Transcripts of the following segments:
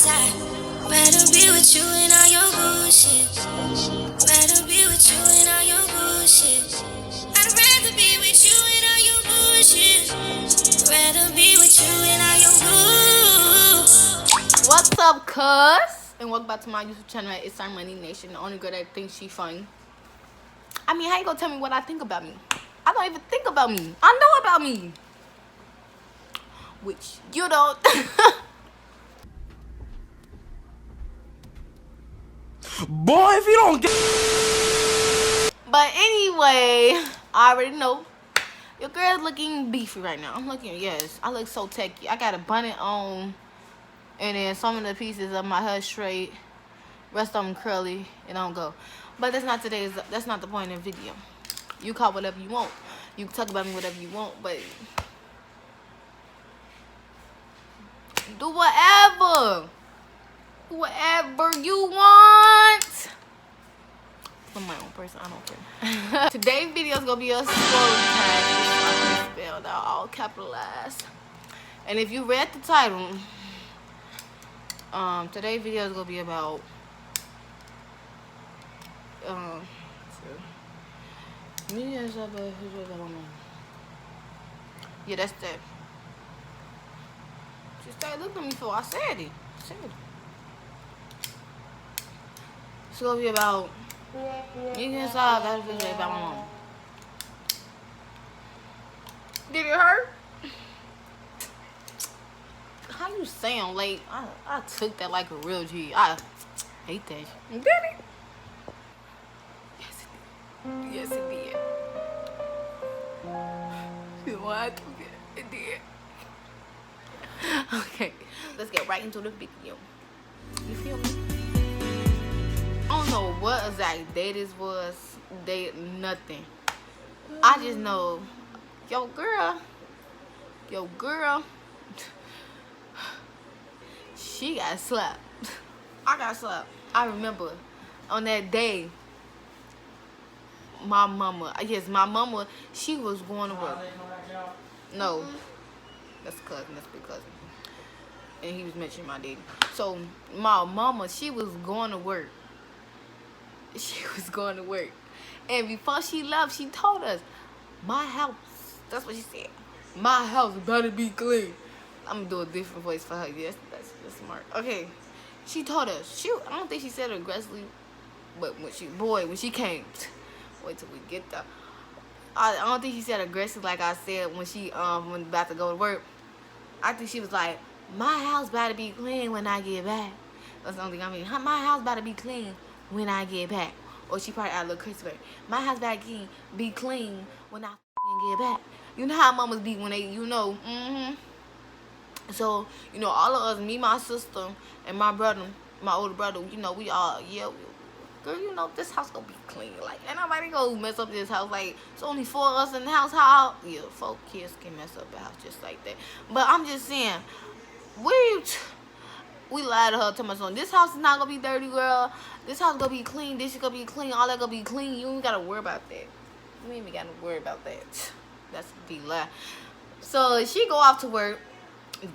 side. Rather be with you and all your bullshit. Rather be with you and all your bullshit. I'd rather be with you and all your bullshit. Rather be with you and all your bullshit. What's up, cuz? And welcome back to my YouTube channel. It's our Money Nation, the only girl that thinks she funny. I mean, how you gonna tell me what I think about me? I don't even think about me. I know about me, which you don't. Boy, if you don't get. But anyway, I already know your girl's looking beefy right now. I'm looking, yes, I look so techy. I got a bonnet on, and then some of the pieces of my hair straight, rest of them curly, and I don't go. But that's not today's. That's not the point of the video. You call whatever you want. You can talk about me whatever you want, but do whatever. Whatever you want. I'm my own person, I don't care. Today's video is gonna be a story time. Spelled out, all capitalized. And if you read the title, today's video is gonna be about yeah, that's that. She started looking at me before I said it. It's gonna be about you can solve that video about my mom. Did it hurt? How you sound like I took that like a real G. I hate that. Did it? Yes, it did. Yes, it did. You know why I took it? It did. Okay, let's get right into the video. You feel me? I don't know what exact day this was. Day nothing. I just know your girl, she got slapped. I got slapped. I remember on that day, my mama, she was going to work. No, that's cousin, that's big cousin. And he was mentioning my daddy. So my mama, she was going to work. And before she left, she told us, my house, that's what she said, my house better be clean. I'm gonna do a different voice for her. Yes, that's smart. Okay, she told us, I don't think she said it aggressively, but when she came, wait till we get there. I don't think she said aggressive like I said when she when about to go to work. I think she was like, my house better be clean when I get back. That's the only thing I mean. My house better be clean when I get back. Or she probably add a little crazy. My house better be clean when I get back. You know how mamas be when they, So, all of us, me, my sister, and my brother, my older brother, we all, girl, this house gonna be clean. Like, ain't nobody gonna mess up this house. Like, it's only 4 of us in the house. How? Yeah, 4 kids can mess up the house just like that. But I'm just saying, we lied to her, tell my son, this house is not gonna be dirty, girl. This house gonna be clean. This is gonna be clean. All that gonna be clean. You ain't gotta worry about that. You ain't even gotta worry about that. That's a big lie. So she go off to work.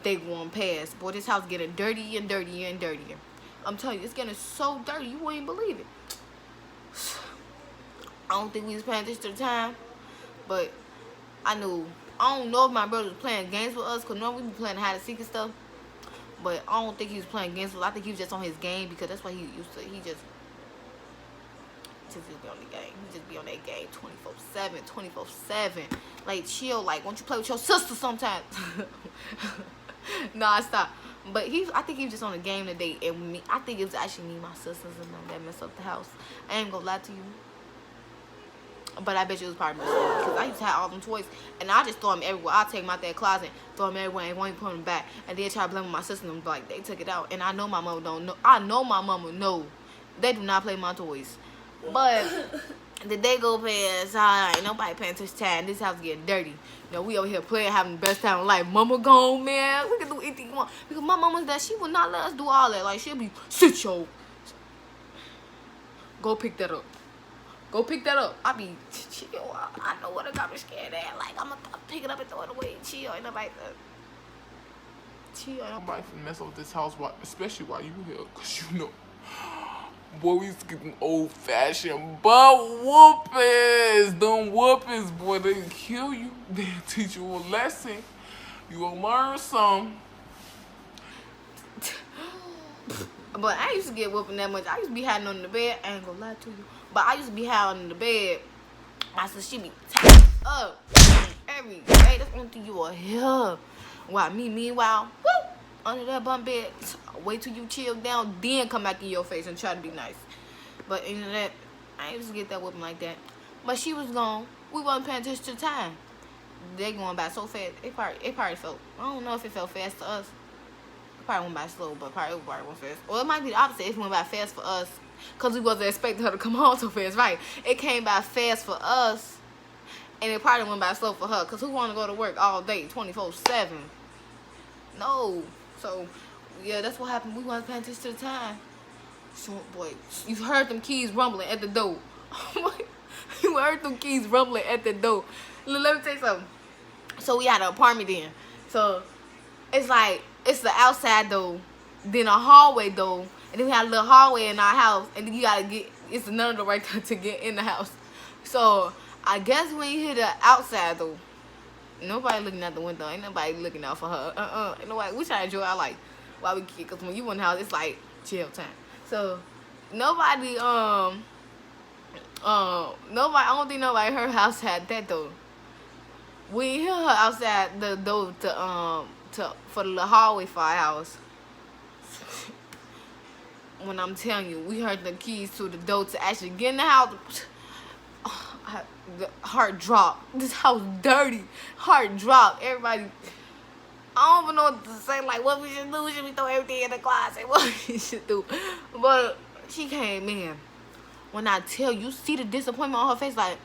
They going past. Boy, this house getting dirtier and dirtier and dirtier. I'm telling you, it's getting so dirty, you wouldn't believe it. I don't think we was paying attention to the time, but I don't know if my brother was playing games with us, because normally we be playing hide and seek and stuff. But I don't think he was playing games with us. I think he was just on his game, because that's what he used to. He just be on the game. He just be on that game 24/7. Like, chill. Like, won't you play with your sister sometimes? Nah, stop. But I think he was just on the game today, and I think it was actually me, my sisters, and them that messed up the house. I ain't gonna lie to you, but I bet you it was probably me, because I used to have all them toys, and I just throw them everywhere. I take them out that closet, throw them everywhere, and won't even put them back, and then try to blame my sister and them, like, they took it out. And I know my mama don't know. I know my mama know they do not play my toys. But the day go past, ain't nobody paying attention to time. This house getting dirty. We over here playing, having the best time of life. Mama gone, man. We can do anything you want. Because my mama's that she will not let us do all that. Like, she'll be, sit yo. Go pick that up. I be, chill. I know what I got me scared at. Like, I'm going to pick it up and throw it away. Chill. Ain't nobody chill. Nobody finna mess up with this house, especially while you here, cause you know, boy, we used to get them old-fashioned butt whoopings. Them whoopings, boy, they kill you. They teach you a lesson. You gonna learn something. But I used to get whooping that much. I used to be hiding under the bed. I ain't gonna lie to you. But I used to be hiding under the bed. My sister, she be tied up every day. That's one thing you will hear. While meanwhile, whoop, under that bunk bed, wait till you chill down, then come back in your face and try to be nice. But you know that, I used to get that whooping like that. But she was gone. We wasn't paying attention to the time. They going by so fast. It probably felt, I don't know if it felt fast to us. It probably went by slow, but probably went fast. Or it might be the opposite. If it went by fast for us, because we wasn't expecting her to come home so fast, right? It came by fast for us, and it probably went by slow for her. Because who want to go to work all day, 24/7? No. So, yeah, that's what happened. We wasn't paying attention to the time. So, boy, you heard them keys rumbling at the door. You heard them keys rumbling at the door. Let me tell you something. So, we had an apartment then. So, it's like, it's the outside door, then a hallway door, and then we had a little hallway in our house, and then you gotta get, it's another door right there to get in the house. So, I guess when you hit the outside door, nobody looking out the window. Ain't nobody looking out for her. Ain't nobody. We try to enjoy our life while we kid. Cause when you in the house, it's like chill time. So nobody. Nobody. I don't think nobody her house had that door. We hear her outside the door for the little hallway for our house. When I'm telling you, we heard the keys to the door to actually get in the house. The heart dropped. This house dirty. Heart dropped. Everybody, I don't even know what to say. Like, what we should do? Should we throw everything in the closet? What we should do? But she came in. When I tell you, see the disappointment on her face, like,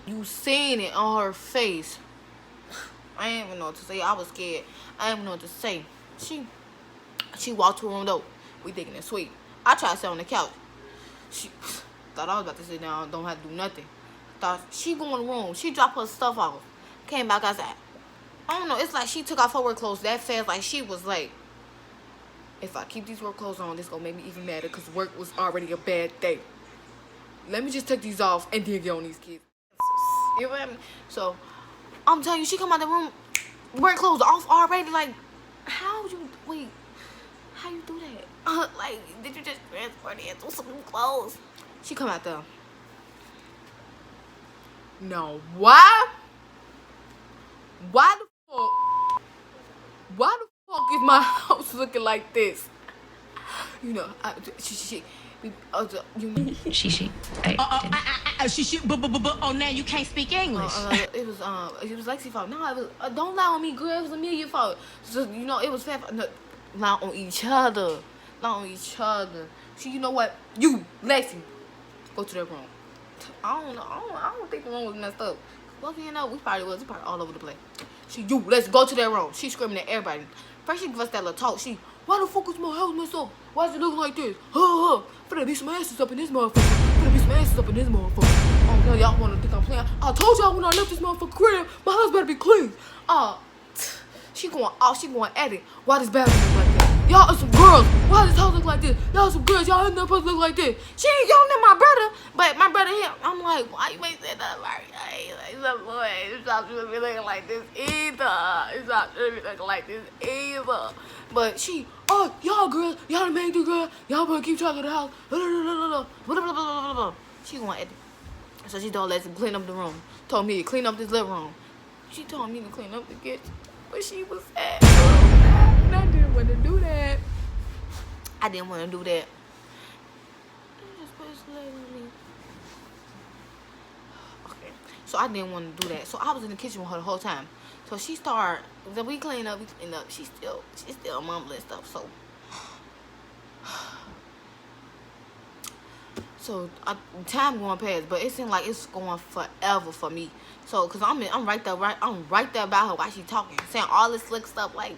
you seen it on her face. I didn't even know what to say. I was scared. I didn't even know what to say. She walked to her room though. We thinking it's sweet. I tried to sit on the couch. She thought I was about to sit down, don't have to do nothing. Thought she go in the room. She dropped her stuff off. Came back outside. I don't know. It's like she took off her work clothes that fast. Like she was like, if I keep these work clothes on, this gonna make me even madder because work was already a bad day. Let me just take these off and then get on these kids. You know what I mean? So I'm telling you, she come out the room, work clothes off already. Like, how you wait? How you do that? Like, did you just transport it into some new clothes? She come out there. No, why? Why the fuck? Why the fuck is my house looking like this? You know, Oh, now you can't speak English. It was Lexi's fault. No, it was don't lie on me, girl. It was Amelia's fault. So you know, it was fair. No, lie on each other. Lie on each other. So you know what? You, Lexi, go to that room. I don't think the room was messed up. Well, you know, we probably was. We probably all over the place. You, let's go to that room. She screaming at everybody. First she give us that little talk. Why the fuck is my house messed up? Why is it looking like this? Finna be some asses up in this motherfucker. Oh no, y'all wanna think I'm playing? I told y'all when I left this motherfucker crib, my house better be clean. She going at it. Why this bathroom look like that? Y'all are some girls. Why this house look like this? Y'all some girls. Y'all ain't never supposed to look like this. She ain't yelling at my brother, but my brother here. I'm like, why you ain't saying that? Like, it's not really be looking like this either. But she, y'all girls, y'all the main two girls. Y'all better keep track of the house. She going at it. So she told Leslie clean up the room. Told me to clean up this living room. She told me to clean up the kitchen. But she was sad. And I didn't want to do that. I didn't want to do that. Just put this leg on me. Okay. So I didn't want to do that. So I was in the kitchen with her the whole time. So she started, we clean up, she's still mumbling stuff. So time going past, but it seemed like it's going forever for me. So, cause I'm right there by her while she talking, saying all this slick stuff like.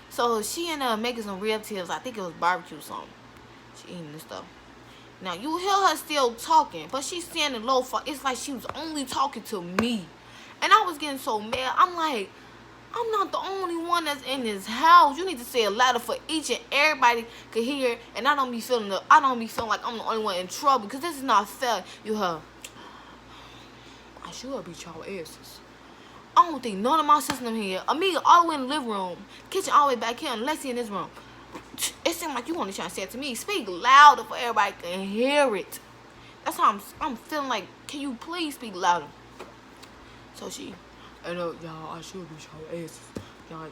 So she ended up making some rib tips. I think it was barbecue something. She eating this stuff. Now you hear her still talking, but she's standing low for. It's like she was only talking to me, and I was getting so mad. I'm like, I'm not the only one that's in this house. You need to say it louder for each and everybody could hear. And I don't be feeling like I'm the only one in trouble, because this is not fair. You heard? I should beat y'all asses. I don't think none of my sisters here. Amiga all the way in the living room, kitchen all the way back here, and Lexi in this room. It seemed like you want to try to say it to me. Speak louder for everybody can hear it. That's how I'm feeling like. Can you please speak louder? So she. I know, y'all, I should be y'all asses. Y'all,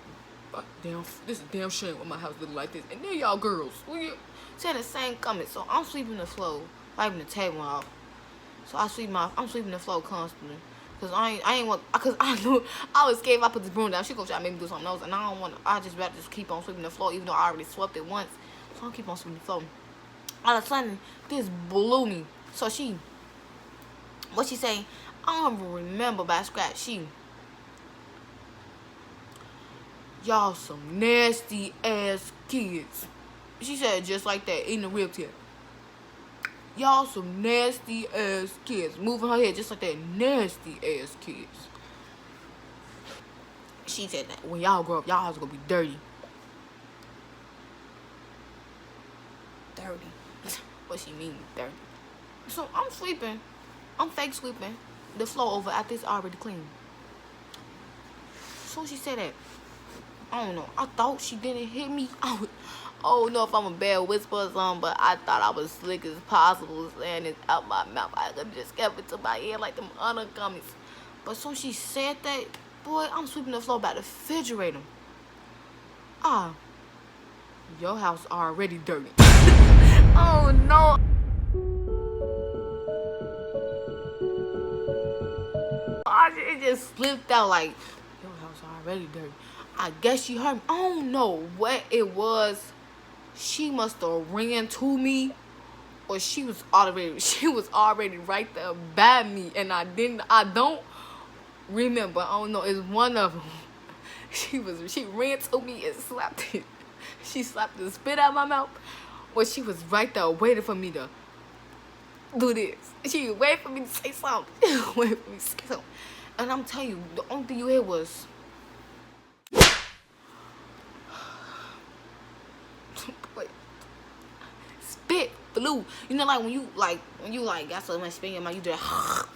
damn, this is damn shame when my house looking like this. And then y'all girls, saying the same comment. So I'm sweeping the floor, wiping the table off. So I'm sweeping the floor constantly. Cause cause I knew I was scared if I put this broom down, she gonna try to make me do something else. And I don't want to, I just rather just keep on sweeping the floor, even though I already swept it once. So I'll keep on sweeping the floor. All of a sudden, this blew me. So what she say? I don't even remember by scratch. Y'all some nasty ass kids. She said it just like that, in the rib tip. Y'all some nasty ass kids. Moving her head just like that, nasty ass kids. She said that when y'all grow up, y'all house gonna be dirty. Dirty. What she mean, dirty? So I'm sweeping. I'm fake sweeping the floor over after it's already clean. So she said that. I don't know. I thought she didn't hit me. I don't know if I'm a bad whisperer or something, but I thought I was slick as possible saying it out my mouth. I could just kept it to my ear like them other gummies. But so she said that, boy, I'm sweeping the floor by the refrigerator. Your house already dirty. Oh no. It just slipped out like, your house already dirty. I guess she heard me. I don't know what it was. She must have ran to me, or she was already right there by me, and I don't remember. I don't know. It's one of them. She ran to me and slapped it. She slapped the spit out of my mouth, but she was right there waiting for me to do this. She waited for me to say something. And I'm telling you, the only thing you hear was. Spit flew. You know, like when you got so much spit in your mouth, you do that.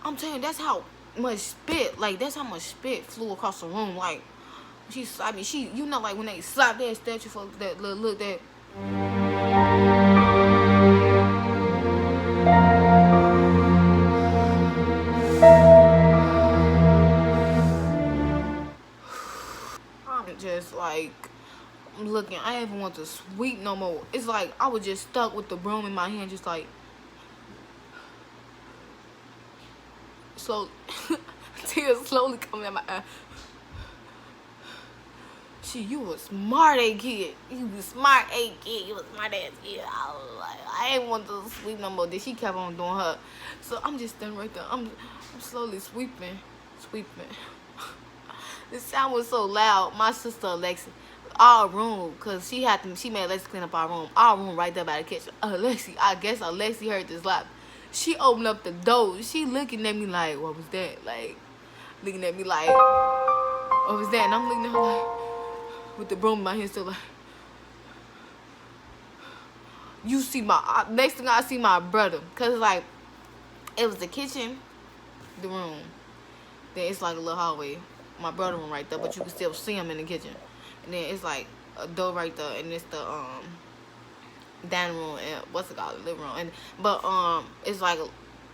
I'm telling you, that's how much spit. Like that's how much spit flew across the room. Like she slapped me. You know, like when they slap that statue for that little look that. I'm just like. I'm looking. I didn't even want to sweep no more. It's like I was just stuck with the broom in my hand, just like. So, tears slowly coming out my eye. You was smart ass kid. You was smart ass kid. You was smart ass kid. I was like, I ain't want to sweep no more. Then she kept on doing her. So I'm just standing right there. I'm slowly sweeping. The sound was so loud. My sister Alexi, our room, cause she made Alexi clean up our room. Our room right there by the kitchen. I guess Alexi heard this loud. She opened up the door. She looking at me like, what was that? Like, looking at me like, what was that? And I'm looking at her like, with the broom in my hand, still like. You see next thing I see my brother, cause like, it was the kitchen, the room, then it's like a little hallway. My brother room right there, but you can still see him in the kitchen. And then it's like a door right there, and it's the dining room and what's it called, the living room. But it's like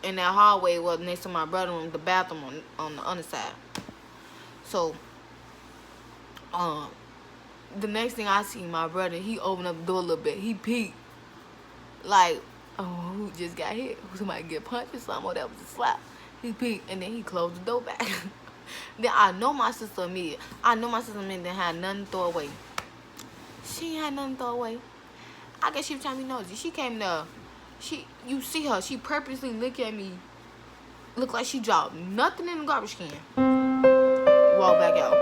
in that hallway was next to my brother room, the bathroom on the other side. So The next thing I see, my brother, he opened up the door a little bit. He peeked. Like, oh, who just got hit? Somebody get punched or something? Or that was a slap. He peeked, and then he closed the door back. Then I know my sister immediately. I know my sister immediately didn't have nothing to throw away. She ain't had nothing to throw away. I guess she was trying to be nosy. She came there. You see her. She purposely look at me. Look like she dropped nothing in the garbage can. Walk back out.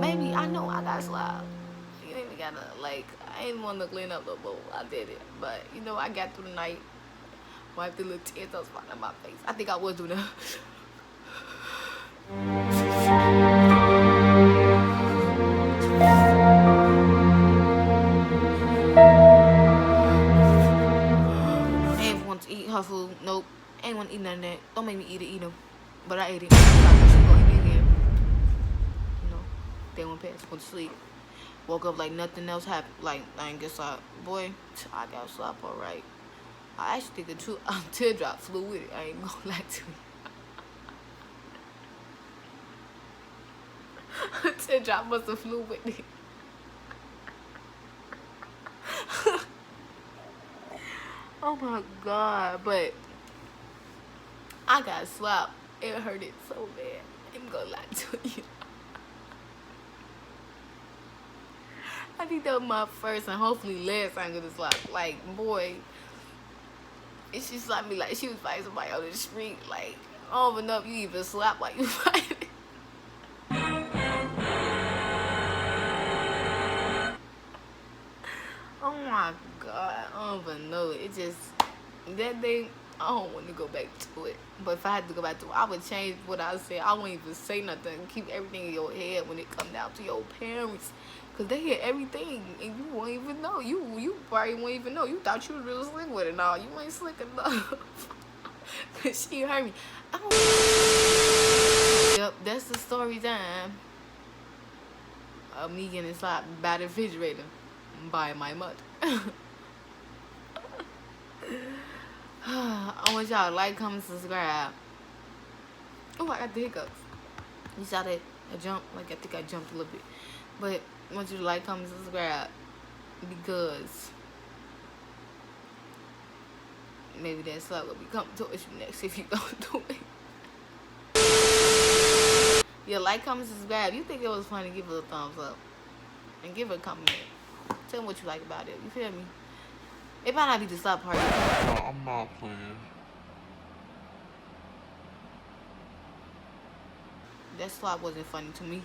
Baby, I know I got slapped. You ain't even gotta, like, I ain't want to clean up the bowl. I did it. But, you know, I got through the night. Wiped the little tears that was falling on my face. I think I was doing that. I ain't want to eat her food. Nope. I ain't want to eat none of that. Don't make me eat it either. But I ate it. She gonna eat it again. You know, they went past, went to sleep. Woke up like nothing else happened. Like, I ain't guess I, boy, I got slapped alright. I actually think a teardrop flew with it. I ain't gonna lie to you. A teardrop must have flew with it. Oh my God, but I got slapped. It hurted so bad. I ain't gonna lie to you. I think that was my first and hopefully last time gonna slap. Like, boy, and she slapped me like she was fighting somebody on the street. Like, I don't even know if you even slap like you fighting. Oh my God, I don't even know. It just, that day, I don't want to go back to it. But if I had to go back to it, I would change what I said. I wouldn't even say nothing. Keep everything in your head when it comes down to your parents. Because they hear everything and you won't even know. You probably won't even know. You thought you was real slick with it. No, you ain't slick enough. Because she heard me. Yep, that's the story time of me getting slapped by the refrigerator by my mother. I want y'all to like, comment, subscribe. Oh, I got the hiccups. You saw that? I jumped. Like, I think I jumped a little bit. But I want you to like, comment, subscribe. Because maybe that slap will be coming towards you next if you don't do it. Yeah, like, comment, subscribe. If you think it was funny, give it a thumbs up. And give it a comment. Tell me what you like about it. You feel me? It might not be the slap part. No, I'm not playing. That slap wasn't funny to me.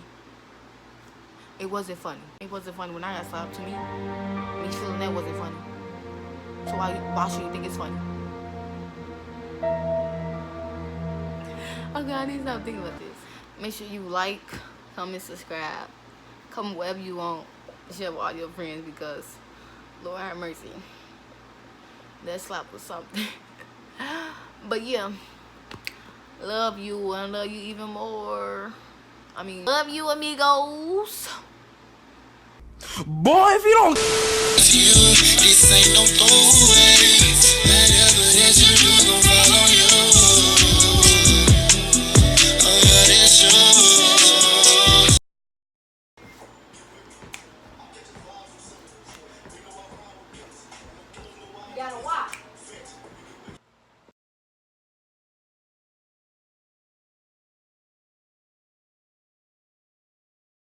It wasn't funny. It wasn't funny when I got slapped to me. Me feeling that wasn't funny. So why should you think it's funny? Okay, I need to stop thinking about this. Make sure you like, comment, subscribe. Comment wherever you want. Share with all your friends because Lord have mercy. That slap was something. But yeah. Love you and love you even more. I mean, love you, amigos. Boy, if you don't this ain't no throwaway. Whatever that you do, gon' follow you. Oh yeah, that's yours. You gotta watch.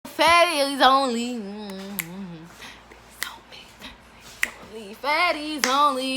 Fatties only. Fatties only. Fatties only.